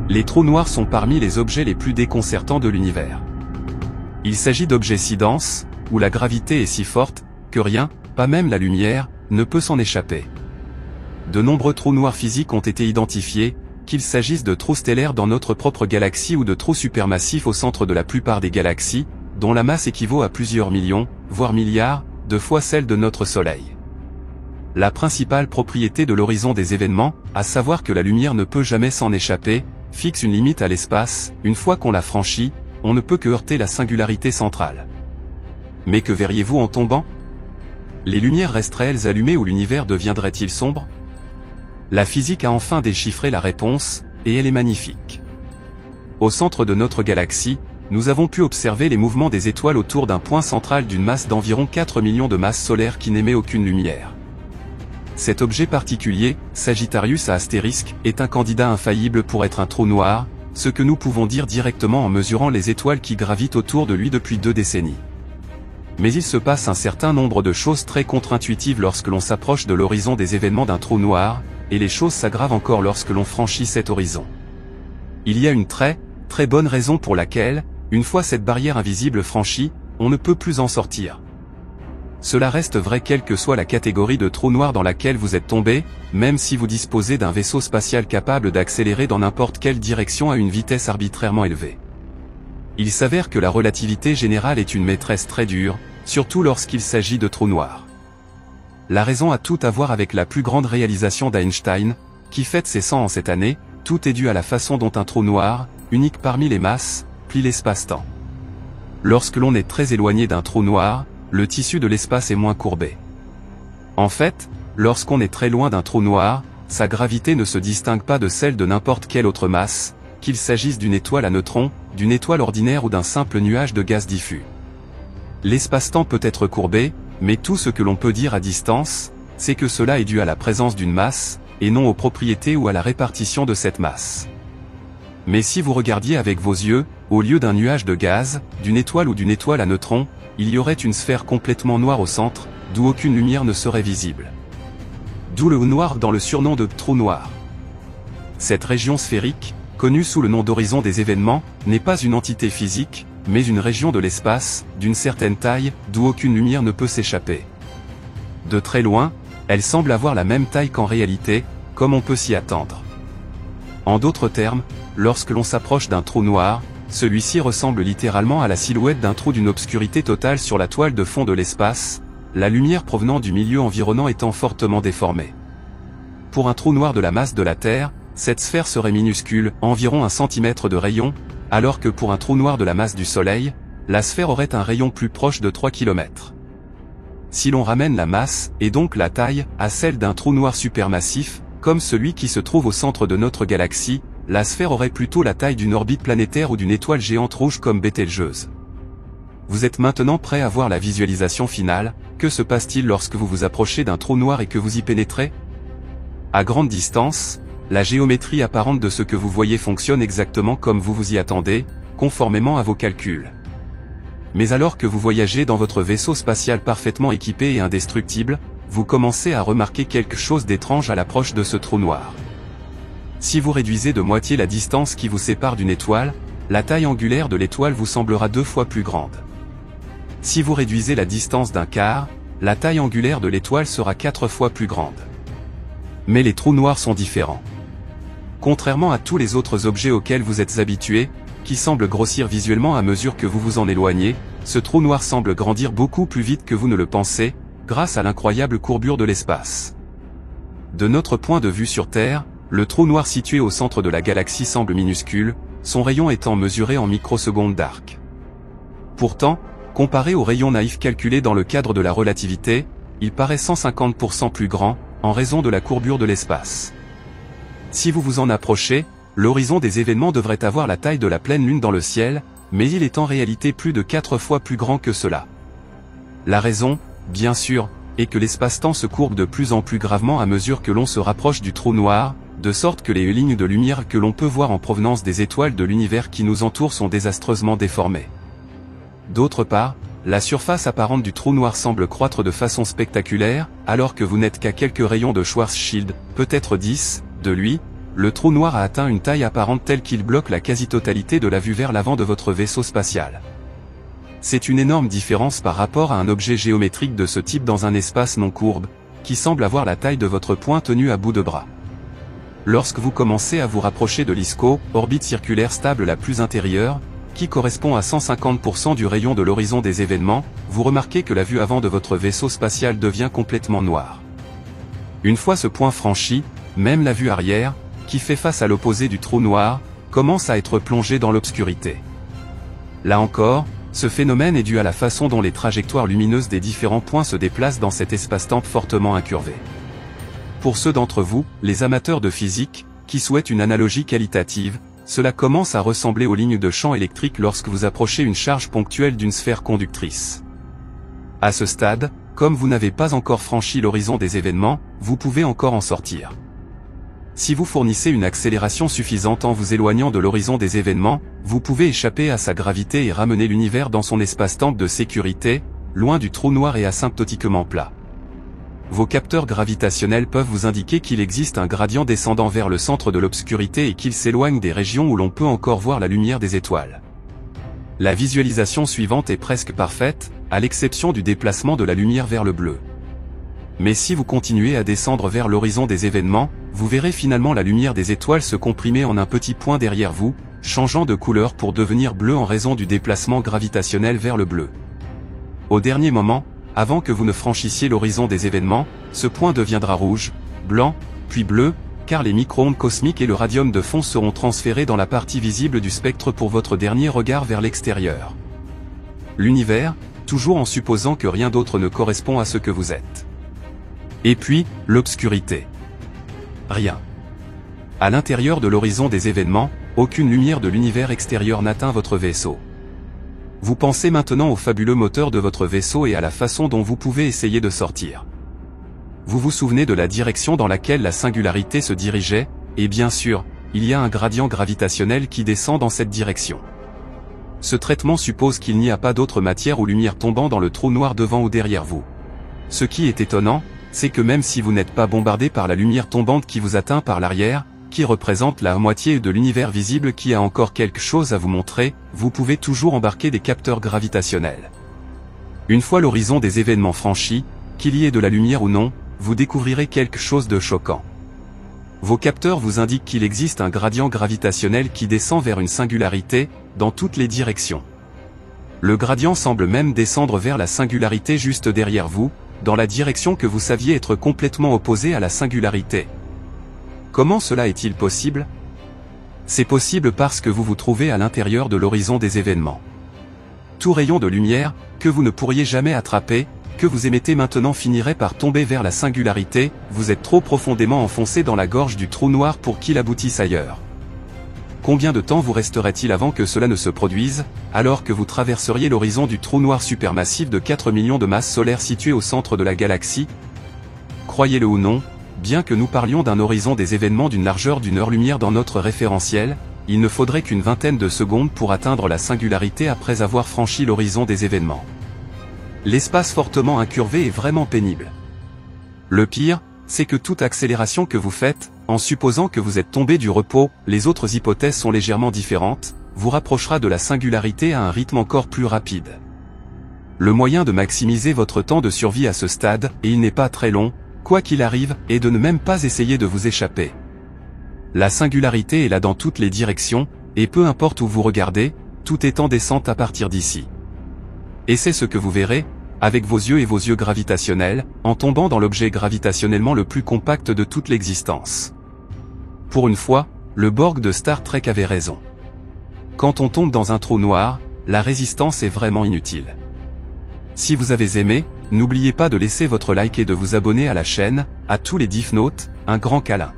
Les trous noirs sont parmi les objets les plus déconcertants de l'univers. Il s'agit d'objets si denses, où la gravité est si forte, que rien, pas même la lumière, ne peut s'en échapper. De nombreux trous noirs physiques ont été identifiés, qu'il s'agisse de trous stellaires dans notre propre galaxie ou de trous supermassifs au centre de la plupart des galaxies, dont la masse équivaut à plusieurs millions, voire milliards, de fois celle de notre Soleil. La principale propriété de l'horizon des événements, à savoir que la lumière ne peut jamais s'en échapper, fixe une limite à l'espace. Une fois qu'on l'a franchi, on ne peut que heurter la singularité centrale. Mais que verriez-vous en tombant? Les lumières resteraient-elles allumées ou l'univers deviendrait-il sombre? La physique a enfin déchiffré la réponse, et elle est magnifique. Au centre de notre galaxie, nous avons pu observer les mouvements des étoiles autour d'un point central d'une masse d'environ 4 millions de masses solaires qui n'émet aucune lumière. Cet objet particulier, Sagittarius à astérisque, est un candidat infaillible pour être un trou noir, ce que nous pouvons dire directement en mesurant les étoiles qui gravitent autour de lui depuis 2 décennies. Mais il se passe un certain nombre de choses très contre-intuitives lorsque l'on s'approche de l'horizon des événements d'un trou noir, et les choses s'aggravent encore lorsque l'on franchit cet horizon. Il y a une très bonne raison pour laquelle, une fois cette barrière invisible franchie, on ne peut plus en sortir. Cela reste vrai quelle que soit la catégorie de trou noir dans laquelle vous êtes tombé, même si vous disposez d'un vaisseau spatial capable d'accélérer dans n'importe quelle direction à une vitesse arbitrairement élevée. Il s'avère que la relativité générale est une maîtresse très dure, surtout lorsqu'il s'agit de trous noirs. La raison a tout à voir avec la plus grande réalisation d'Einstein, qui fête ses 100 ans cette année. Tout est dû à la façon dont un trou noir, unique parmi les masses, plie l'espace-temps. Lorsque l'on est très éloigné d'un trou noir, le tissu de l'espace est moins courbé. En fait, lorsqu'on est très loin d'un trou noir, sa gravité ne se distingue pas de celle de n'importe quelle autre masse, qu'il s'agisse d'une étoile à neutrons, d'une étoile ordinaire ou d'un simple nuage de gaz diffus. L'espace-temps peut être courbé, mais tout ce que l'on peut dire à distance, c'est que cela est dû à la présence d'une masse, et non aux propriétés ou à la répartition de cette masse. Mais si vous regardiez avec vos yeux, au lieu d'un nuage de gaz, d'une étoile ou d'une étoile à neutrons, il y aurait une sphère complètement noire au centre, d'où aucune lumière ne serait visible. D'où le noir dans le surnom de trou noir. Cette région sphérique, connue sous le nom d'horizon des événements, n'est pas une entité physique, mais une région de l'espace, d'une certaine taille, d'où aucune lumière ne peut s'échapper. De très loin, elle semble avoir la même taille qu'en réalité, comme on peut s'y attendre. En d'autres termes, lorsque l'on s'approche d'un trou noir, celui-ci ressemble littéralement à la silhouette d'un trou d'une obscurité totale sur la toile de fond de l'espace, la lumière provenant du milieu environnant étant fortement déformée. Pour un trou noir de la masse de la Terre, cette sphère serait minuscule, environ 1 centimètre de rayon, alors que pour un trou noir de la masse du Soleil, la sphère aurait un rayon plus proche de 3 km. Si l'on ramène la masse, et donc la taille, à celle d'un trou noir supermassif, comme celui qui se trouve au centre de notre galaxie, la sphère aurait plutôt la taille d'une orbite planétaire ou d'une étoile géante rouge comme Bételgeuse. Vous êtes maintenant prêt à voir la visualisation finale. Que se passe-t-il lorsque vous vous approchez d'un trou noir et que vous y pénétrez? À grande distance, la géométrie apparente de ce que vous voyez fonctionne exactement comme vous vous y attendez, conformément à vos calculs. Mais alors que vous voyagez dans votre vaisseau spatial parfaitement équipé et indestructible, vous commencez à remarquer quelque chose d'étrange à l'approche de ce trou noir. Si vous réduisez de moitié la distance qui vous sépare d'une étoile, la taille angulaire de l'étoile vous semblera 2 fois plus grande. Si vous réduisez la distance d'un quart, la taille angulaire de l'étoile sera 4 fois plus grande. Mais les trous noirs sont différents. Contrairement à tous les autres objets auxquels vous êtes habitués, qui semblent grossir visuellement à mesure que vous vous en éloignez, ce trou noir semble grandir beaucoup plus vite que vous ne le pensez, grâce à l'incroyable courbure de l'espace. De notre point de vue sur Terre, le trou noir situé au centre de la galaxie semble minuscule, son rayon étant mesuré en microsecondes d'arc. Pourtant, comparé au rayon naïf calculé dans le cadre de la relativité, il paraît 150% plus grand, en raison de la courbure de l'espace. Si vous vous en approchez, l'horizon des événements devrait avoir la taille de la pleine lune dans le ciel, mais il est en réalité plus de 4 fois plus grand que cela. La raison, bien sûr, est que l'espace-temps se courbe de plus en plus gravement à mesure que l'on se rapproche du trou noir, de sorte que les lignes de lumière que l'on peut voir en provenance des étoiles de l'univers qui nous entoure sont désastreusement déformées. D'autre part, la surface apparente du trou noir semble croître de façon spectaculaire, alors que vous n'êtes qu'à quelques rayons de Schwarzschild, peut-être 10, de lui, le trou noir a atteint une taille apparente telle qu'il bloque la quasi-totalité de la vue vers l'avant de votre vaisseau spatial. C'est une énorme différence par rapport à un objet géométrique de ce type dans un espace non courbe, qui semble avoir la taille de votre poing tenu à bout de bras. Lorsque vous commencez à vous rapprocher de l'ISCO, orbite circulaire stable la plus intérieure, qui correspond à 150% du rayon de l'horizon des événements, vous remarquez que la vue avant de votre vaisseau spatial devient complètement noire. Une fois ce point franchi, même la vue arrière, qui fait face à l'opposé du trou noir, commence à être plongée dans l'obscurité. Là encore, ce phénomène est dû à la façon dont les trajectoires lumineuses des différents points se déplacent dans cet espace-temps fortement incurvé. Pour ceux d'entre vous, les amateurs de physique, qui souhaitent une analogie qualitative, cela commence à ressembler aux lignes de champ électrique lorsque vous approchez une charge ponctuelle d'une sphère conductrice. À ce stade, comme vous n'avez pas encore franchi l'horizon des événements, vous pouvez encore en sortir. Si vous fournissez une accélération suffisante en vous éloignant de l'horizon des événements, vous pouvez échapper à sa gravité et ramener l'univers dans son espace-temps de sécurité, loin du trou noir et asymptotiquement plat. Vos capteurs gravitationnels peuvent vous indiquer qu'il existe un gradient descendant vers le centre de l'obscurité et qu'il s'éloigne des régions où l'on peut encore voir la lumière des étoiles. La visualisation suivante est presque parfaite, à l'exception du déplacement de la lumière vers le bleu. Mais si vous continuez à descendre vers l'horizon des événements, vous verrez finalement la lumière des étoiles se comprimer en un petit point derrière vous, changeant de couleur pour devenir bleu en raison du déplacement gravitationnel vers le bleu. Au dernier moment, avant que vous ne franchissiez l'horizon des événements, ce point deviendra rouge, blanc, puis bleu, car les micro-ondes cosmiques et le radium de fond seront transférés dans la partie visible du spectre pour votre dernier regard vers l'extérieur. L'univers, toujours en supposant que rien d'autre ne correspond à ce que vous êtes. Et puis, l'obscurité. Rien. À l'intérieur de l'horizon des événements, aucune lumière de l'univers extérieur n'atteint votre vaisseau. Vous pensez maintenant au fabuleux moteur de votre vaisseau et à la façon dont vous pouvez essayer de sortir. Vous vous souvenez de la direction dans laquelle la singularité se dirigeait, et bien sûr, il y a un gradient gravitationnel qui descend dans cette direction. Ce traitement suppose qu'il n'y a pas d'autre matière ou lumière tombant dans le trou noir devant ou derrière vous. Ce qui est étonnant, c'est que même si vous n'êtes pas bombardé par la lumière tombante qui vous atteint par l'arrière, qui représente la moitié de l'univers visible qui a encore quelque chose à vous montrer, vous pouvez toujours embarquer des capteurs gravitationnels. Une fois l'horizon des événements franchi, qu'il y ait de la lumière ou non, vous découvrirez quelque chose de choquant. Vos capteurs vous indiquent qu'il existe un gradient gravitationnel qui descend vers une singularité, dans toutes les directions. Le gradient semble même descendre vers la singularité juste derrière vous, dans la direction que vous saviez être complètement opposée à la singularité. Comment cela est-il possible? C'est possible parce que vous vous trouvez à l'intérieur de l'horizon des événements. Tout rayon de lumière, que vous ne pourriez jamais attraper, que vous émettez maintenant finirait par tomber vers la singularité, vous êtes trop profondément enfoncé dans la gorge du trou noir pour qu'il aboutisse ailleurs. Combien de temps vous resterait-il avant que cela ne se produise, alors que vous traverseriez l'horizon du trou noir supermassif de 4 millions de masses solaires situé au centre de la galaxie? Croyez-le ou non, bien que nous parlions d'un horizon des événements d'une largeur d'une heure-lumière dans notre référentiel, il ne faudrait qu'une vingtaine de secondes pour atteindre la singularité après avoir franchi l'horizon des événements. L'espace fortement incurvé est vraiment pénible. Le pire, c'est que toute accélération que vous faites, en supposant que vous êtes tombé du repos, les autres hypothèses sont légèrement différentes, vous rapprochera de la singularité à un rythme encore plus rapide. Le moyen de maximiser votre temps de survie à ce stade, et il n'est pas très long, quoi qu'il arrive, est de ne même pas essayer de vous échapper. La singularité est là dans toutes les directions, et peu importe où vous regardez, tout est en descente à partir d'ici. Et c'est ce que vous verrez, avec vos yeux et vos yeux gravitationnels, en tombant dans l'objet gravitationnellement le plus compact de toute l'existence. Pour une fois, le Borg de Star Trek avait raison. Quand on tombe dans un trou noir, la résistance est vraiment inutile. Si vous avez aimé, n'oubliez pas de laisser votre like et de vous abonner à la chaîne. À tous les Diffnautes, un grand câlin.